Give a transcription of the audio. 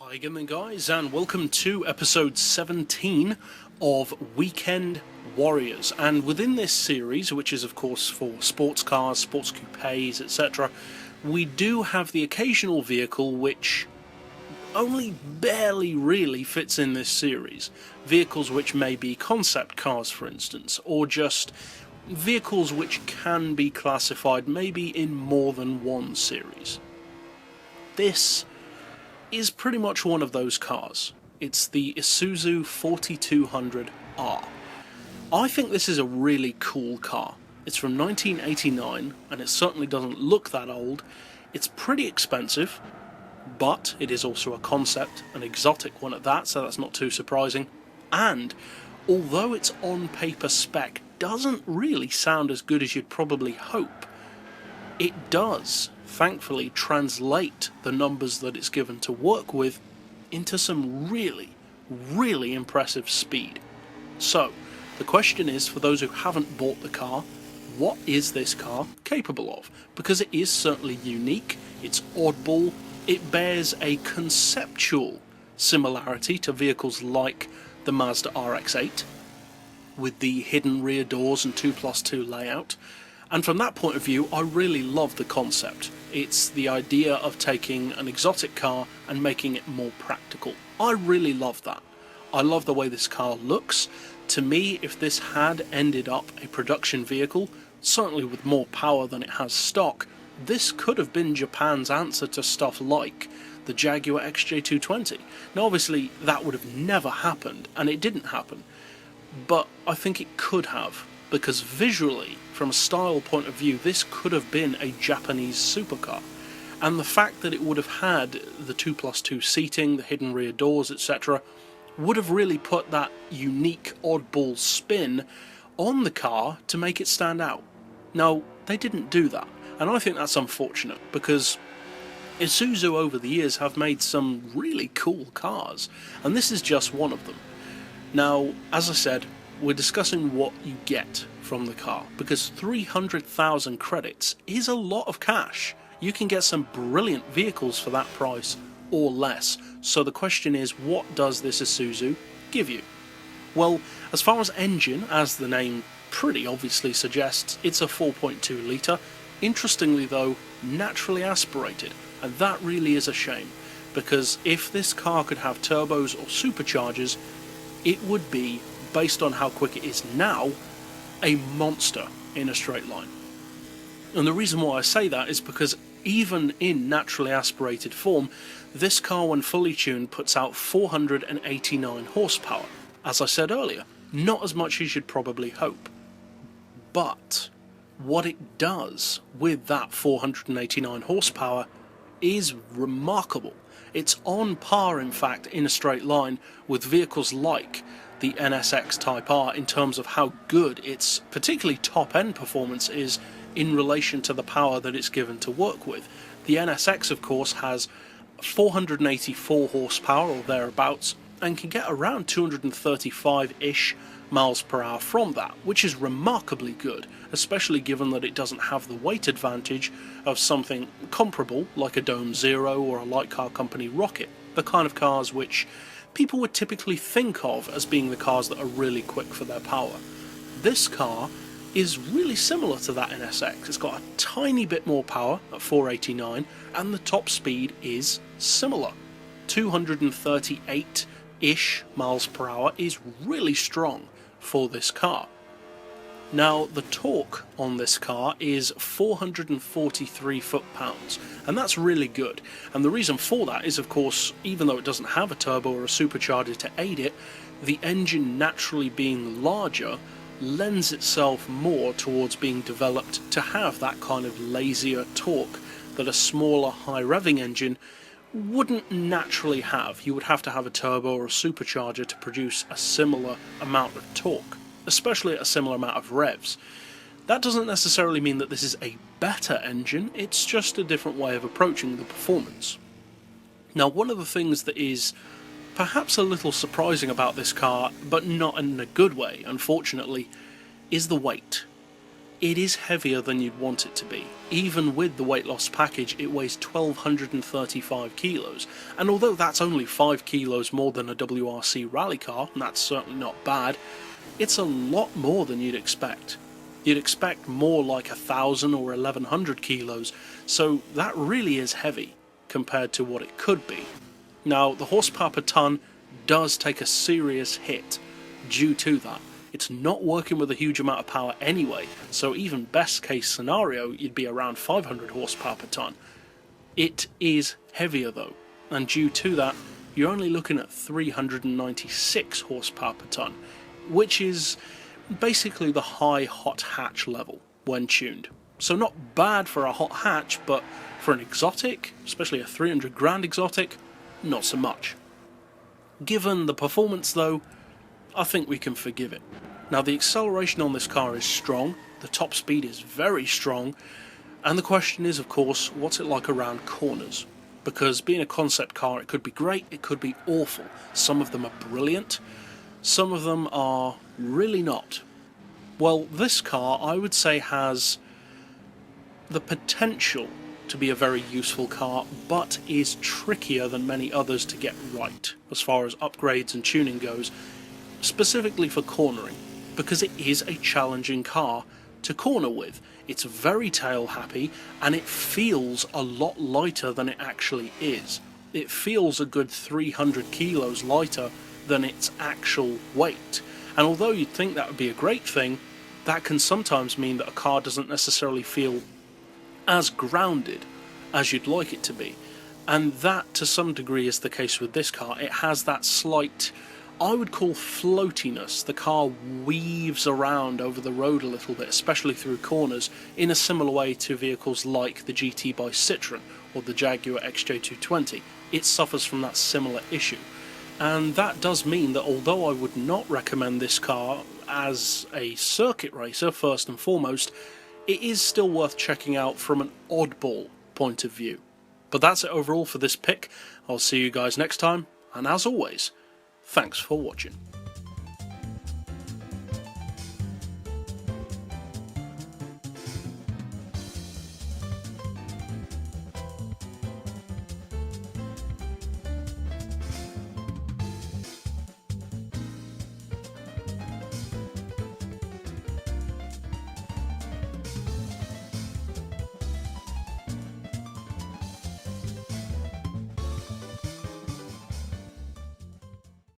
Hi again then guys, and welcome to episode 17 of Weekend Warriors. And within this series, which is of course for sports cars, sports coupes, etc., we do have the occasional vehicle which only barely really fits in this series. Vehicles which may be concept cars, for instance, or just vehicles which can be classified maybe in more than one series. This is pretty much one of those cars. It's the Isuzu 4200R. I think this is a really cool car. It's from 1989 and it certainly doesn't look that old. It's pretty expensive, but it is also a concept, an exotic one at that, so that's not too surprising. And although it's on paper spec doesn't really sound as good as you'd probably hope, it does thankfully translate the numbers that it's given to work with into some really impressive speed. So the question is, for those who haven't bought the car, what is this car capable of? Because it is certainly unique, it's oddball, it bears a conceptual similarity to vehicles like the Mazda RX-8 with the hidden rear doors and 2+2 layout. And from that point of view, I really love the concept. It's the idea of taking an exotic car and making it more practical. I really love that. I love the way this car looks. To me, if this had ended up a production vehicle, certainly with more power than it has stock, this could have been Japan's answer to stuff like the Jaguar XJ220. Now obviously that would have never happened, and it didn't happen, but I think it could have, because visually, from a style point of view, this could have been a Japanese supercar. And the fact that it would have had the 2+2 seating, the hidden rear doors, etc., would have really put that unique oddball spin on the car to make it stand out. Now, they didn't do that, and I think that's unfortunate, because Isuzu over the years have made some really cool cars, and this is just one of them. Now, as I said, we're discussing what you get from the car, because 300,000 credits is a lot of cash. You can get some brilliant vehicles for that price or less. So the question is, what does this Isuzu give you? Well, as far as engine, as the name pretty obviously suggests, it's a 4.2 litre. Interestingly though, naturally aspirated, and that really is a shame, because if this car could have turbos or superchargers, it would be, based on how quick it is now, a monster in a straight line. And the reason why I say that is because even in naturally aspirated form, this car when fully tuned puts out 489 horsepower. As I said earlier, not as much as you'd probably hope. But what it does with that 489 horsepower is remarkable. It's on par, in fact, in a straight line with vehicles like the NSX Type R in terms of how good its particularly top-end performance is in relation to the power that it's given to work with. The NSX, of course, has 484 horsepower or thereabouts and can get around 235-ish miles per hour from that, which is remarkably good, especially given that it doesn't have the weight advantage of something comparable like a Dome Zero or a light car company Rocket, the kind of cars which people would typically think of as being the cars that are really quick for their power. This car is really similar to that NSX. It's got a tiny bit more power at 489, and the top speed is similar. 238-ish miles per hour is really strong for this car. Now, the torque on this car is 443 foot-pounds, and that's really good. And the reason for that is, of course, even though it doesn't have a turbo or a supercharger to aid it, the engine naturally being larger lends itself more towards being developed to have that kind of lazier torque that a smaller, high-revving engine wouldn't naturally have. You would have to have a turbo or a supercharger to produce a similar amount of torque, especially at a similar amount of revs. That doesn't necessarily mean that this is a better engine, it's just a different way of approaching the performance. Now, one of the things that is perhaps a little surprising about this car, but not in a good way, unfortunately, is the weight. it is heavier than you'd want it to be. Even with the weight loss package, it weighs 1,235 kilos, and although that's only 5 kilos more than a WRC rally car, and that's certainly not bad, it's a lot more than you'd expect. You'd expect more like 1,000 or 1,100 kilos, so that really is heavy compared to what it could be. Now, the horsepower per tonne does take a serious hit due to that. It's not working with a huge amount of power anyway, so even best case scenario, you'd be around 500 horsepower per tonne. It is heavier though, and due to that, you're only looking at 396 horsepower per tonne, which is basically the high hot hatch level when tuned. So not bad for a hot hatch, but for an exotic, especially a 300 grand exotic, not so much. Given the performance though, I think we can forgive it. Now, the acceleration on this car is strong, the top speed is very strong, and the question is, of course, what's it like around corners? Because being a concept car, it could be great, it could be awful. Some of them are brilliant, some of them are really not. Well, this car, I would say, has the potential to be a very useful car, but is trickier than many others to get right, as far as upgrades and tuning goes, specifically for cornering, because it is a challenging car to corner with. It's very tail happy, and it feels a lot lighter than it actually is. It feels a good 300 kilos lighter than its actual weight, and although you'd think that would be a great thing, that can sometimes mean that a car doesn't necessarily feel as grounded as you'd like it to be, and that to some degree is the case with this car. It has that slight, I would call, floatiness. The car weaves around over the road a little bit, especially through corners, in a similar way to vehicles like the GT by Citroën or the Jaguar XJ220. It suffers from that similar issue, and that does mean that although I would not recommend this car as a circuit racer first and foremost, it is still worth checking out from an oddball point of view. But that's it overall for this pick. I'll see you guys next time, and as always, thanks for watching.